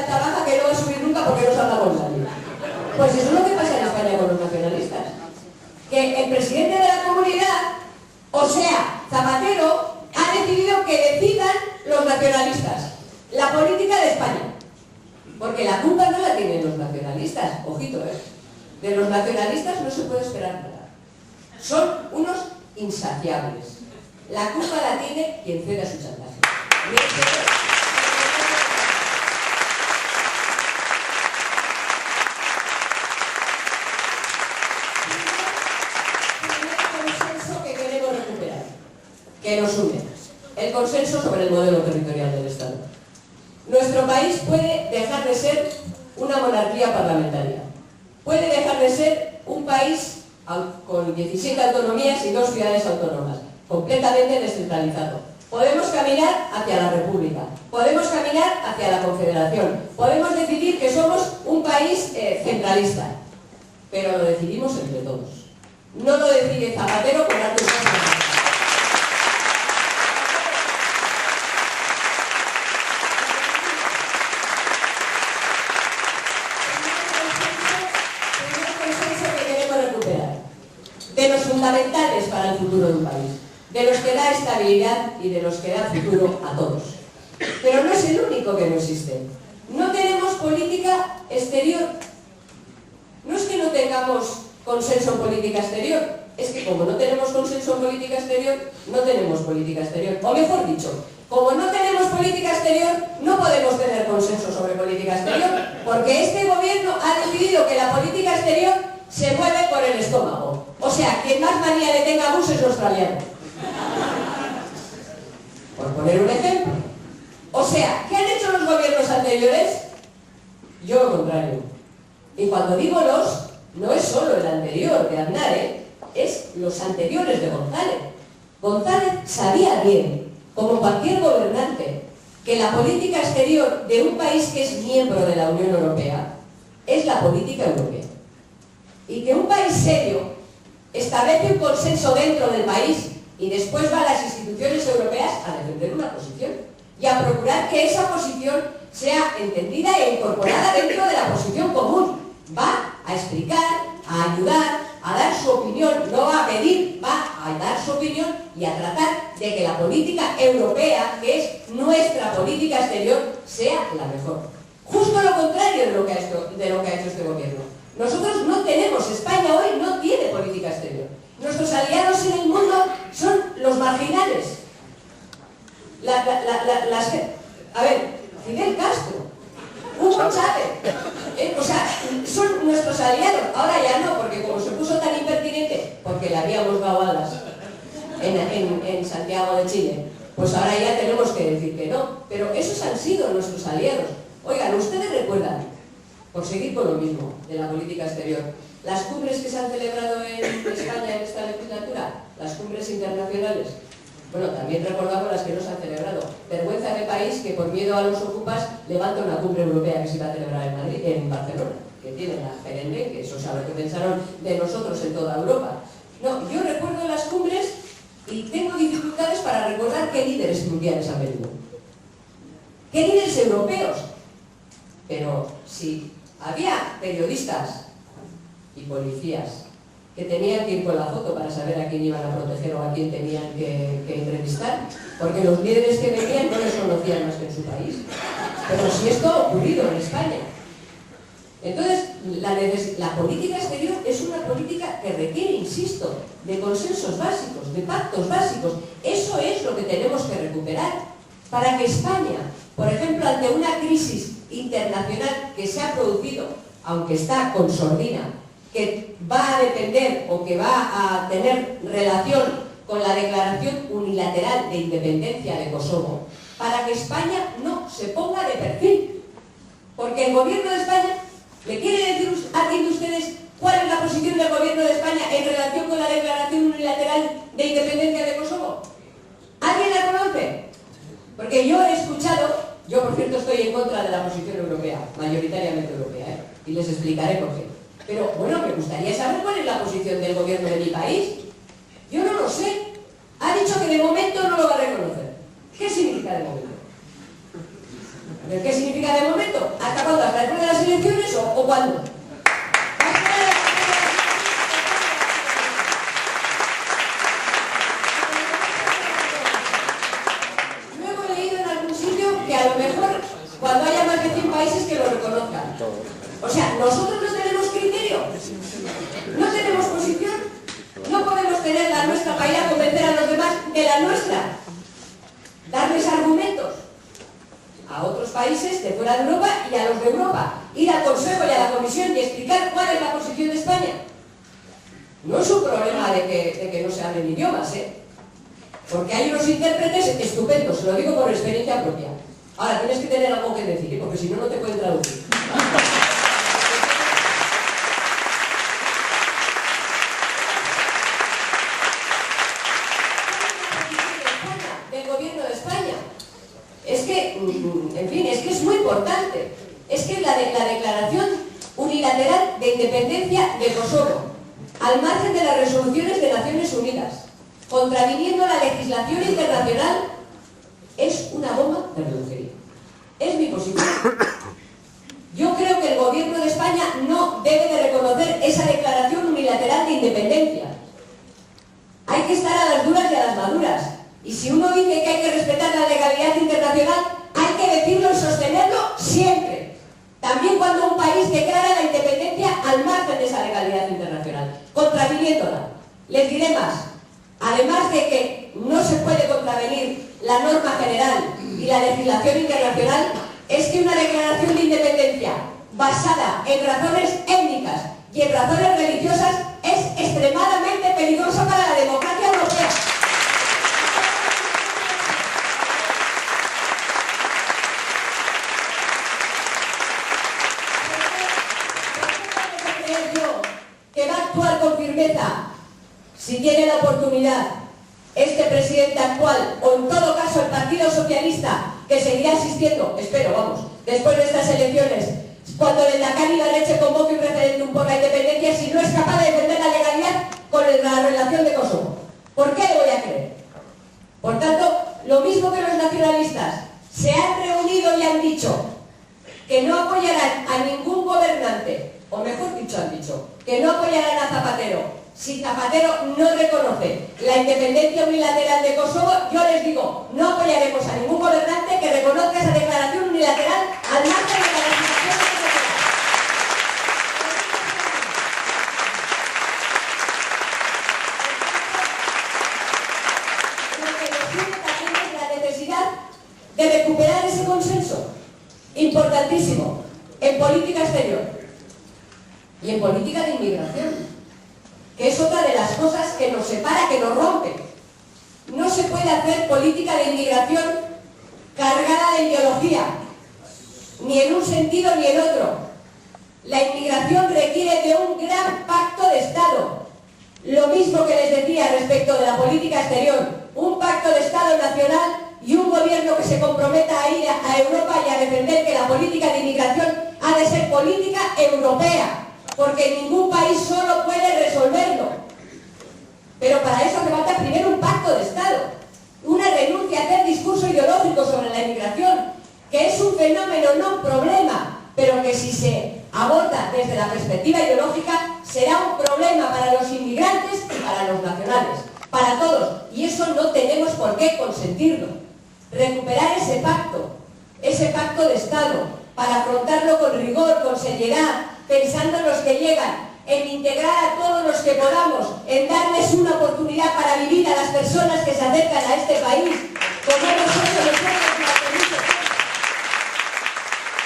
planta baja que no va a subir nunca porque no salga con nadie. Pues eso es lo que pasa en España con los nacionalistas. Que el presidente de la comunidad, o sea, Zapatero, ha decidido que decidan los nacionalistas la política de España. Porque la culpa no la tienen los nacionalistas, ojito, de los nacionalistas no se puede esperar nada. Son unos insaciables. La culpa la tiene quien cede a su chantaje. Que nos une, el consenso sobre el modelo territorial del Estado. Nuestro país puede dejar de ser una monarquía parlamentaria, puede dejar de ser un país con 17 autonomías y 2 ciudades autónomas, completamente descentralizado. Podemos caminar hacia la República, podemos caminar hacia la Confederación, podemos decidir que somos un país centralista, pero lo decidimos entre todos. No lo decide Zapatero con arte y de los fundamentales para el futuro de un país, de los que da estabilidad y de los que da futuro a todos. Pero no es el único que no existe. No tenemos política exterior. No es que no tengamos consenso en política exterior, es que como no tenemos consenso en política exterior, no tenemos política exterior. O mejor dicho, como no tenemos política exterior, no podemos tener consenso sobre política exterior, porque este gobierno ha decidido que la política exterior se mueve por el estómago. O sea, quien más manía le tenga a Bush es australiano. Por poner un ejemplo. O sea, ¿qué han hecho los gobiernos anteriores? Yo lo contrario. Y cuando digo los, no es solo el anterior de Aznar, es los anteriores de González. González sabía bien, como cualquier gobernante, que la política exterior de un país que es miembro de la Unión Europea es la política europea. Y que un país serio establece un consenso dentro del país y después va a las instituciones europeas a defender una posición y a procurar que esa posición sea entendida e incorporada dentro de la posición común. Va a explicar, a ayudar, a dar su opinión, no va a pedir, va a dar su opinión y a tratar de que la política europea, que es nuestra política exterior, sea la mejor. Justo lo contrario de lo que ha hecho este gobierno. Nosotros no tenemos, España hoy no tiene política exterior. Nuestros aliados en el mundo son los marginales. A ver, Fidel Castro, Hugo Chávez, o sea, son nuestros aliados. Ahora ya no, porque como se puso tan impertinente, porque le habíamos dado alas en Santiago de Chile, pues ahora ya tenemos que decir que no. Pero esos han sido nuestros aliados. Oigan, ustedes recuerdan, por seguir con lo mismo de la política exterior, las cumbres que se han celebrado en España en esta legislatura, las cumbres internacionales. Bueno, también recordamos las que no se han celebrado. Vergüenza de país que por miedo a los ocupas levanta una cumbre europea que se iba a celebrar en Madrid, en Barcelona, que tiene la gerente, que eso es lo que pensaron de nosotros en toda Europa. No, yo recuerdo las cumbres y tengo dificultades para recordar qué líderes mundiales han venido. ¿Qué líderes europeos? Pero si había periodistas y policías que tenían que ir con la foto para saber a quién iban a proteger o a quién tenían que entrevistar, porque los líderes que venían no les conocían más que en su país. Pero si esto ha ocurrido en España. Entonces, la política exterior es una política que requiere, insisto, de consensos básicos, de pactos básicos. Eso es lo que tenemos que recuperar para que España, por ejemplo, ante una crisis internacional que se ha producido, aunque está con sordina, que va a depender o que va a tener relación con la declaración unilateral de independencia de Kosovo, para que España no se ponga de perfil. Porque el gobierno de España, ¿le quiere decir a alguien de ustedes cuál es la posición del gobierno de España en relación con la declaración unilateral de independencia de Kosovo? ¿Alguien la conoce? Porque yo he escuchado, yo por cierto estoy en contra de la posición europea, mayoritariamente europea, y les explicaré por qué. Pero bueno, me gustaría saber cuál es la posición del gobierno de mi país. Yo no lo sé. Ha dicho que de momento no lo va a reconocer. ¿Qué significa de momento? ¿Qué significa de momento? ¿Hasta cuándo? ¿Hasta después de las elecciones o cuándo? Luego he leído en algún sitio que a lo mejor cuando haya más de 100 países que lo reconozcan. O sea, nosotros no tenemos criterio, no tenemos posición, no podemos tener la nuestra para ir a convencer a los demás de la nuestra, darles argumentos a otros países de fuera de Europa y a los de Europa, ir al Consejo y a la Comisión y explicar cuál es la posición de España. No es un problema de que no se hablen idiomas, porque hay unos intérpretes estupendos, se lo digo por experiencia propia. Ahora, tienes que tener algo que decir, porque si no, no te pueden traducir. Del gobierno de España. Es que, en fin, es que es muy importante. Es que la declaración unilateral de independencia de Kosovo, al margen de las resoluciones de Naciones Unidas, contraviniendo la legislación internacional, es una bomba de relojería. Es mi posición. Yo creo que el gobierno de España no debe de reconocer esa declaración unilateral de independencia. Hay que estar a las duras y a las maduras. Y si uno dice que hay que respetar la legalidad internacional, hay que decirlo y sostenerlo siempre. También cuando un país declara la independencia al margen de esa legalidad internacional, contraviniéndola. Les diré más. Además de que no se puede contravenir la norma general y la legislación internacional, es que una declaración de independencia basada en razones étnicas y en razones religiosas es extremadamente peligrosa para la democracia europea. ¿Por qué creer yo que va a actuar con firmeza si tiene la oportunidad este presidente actual, o en todo caso el Partido Socialista, que seguirá existiendo, espero, vamos, después de estas elecciones, cuando el Endacari Ibarretxe convoque un referéndum por la independencia, si no es capaz de defender la legalidad con la relación de Kosovo? ¿Por qué le voy a creer? Por tanto, lo mismo que los nacionalistas se han reunido y han dicho que no apoyarán a ningún gobernante, o mejor dicho han dicho, que no apoyarán a Zapatero, si Zapatero no reconoce la independencia unilateral de Kosovo, yo les digo, no apoyaremos a ningún gobernante que reconozca esa declaración unilateral al margen de la legislación internacional. Lo que nos une también es la necesidad de recuperar ese consenso importantísimo en política exterior y en política de inmigración, que es otra de las cosas que nos separa, que nos rompe. No se puede hacer política de inmigración cargada de ideología, ni en un sentido ni en otro. La inmigración requiere de un gran pacto de Estado. Lo mismo que les decía respecto de la política exterior, un pacto de Estado nacional y un gobierno que se comprometa a ir a Europa y a defender que la política de inmigración ha de ser política europea, porque ningún país solo puede resolverlo. Pero para eso hace falta primero un pacto de Estado, una renuncia a hacer discurso ideológico sobre la inmigración, que es un fenómeno, no un problema, pero que si se aborda desde la perspectiva ideológica será un problema para los inmigrantes y para los nacionales, para todos, y eso no tenemos por qué consentirlo. Recuperar ese pacto de Estado, para afrontarlo con rigor, con seriedad, pensando en los que llegan, en integrar a todos los que podamos, en darles una oportunidad para vivir a las personas que se acercan a este país, como nosotros.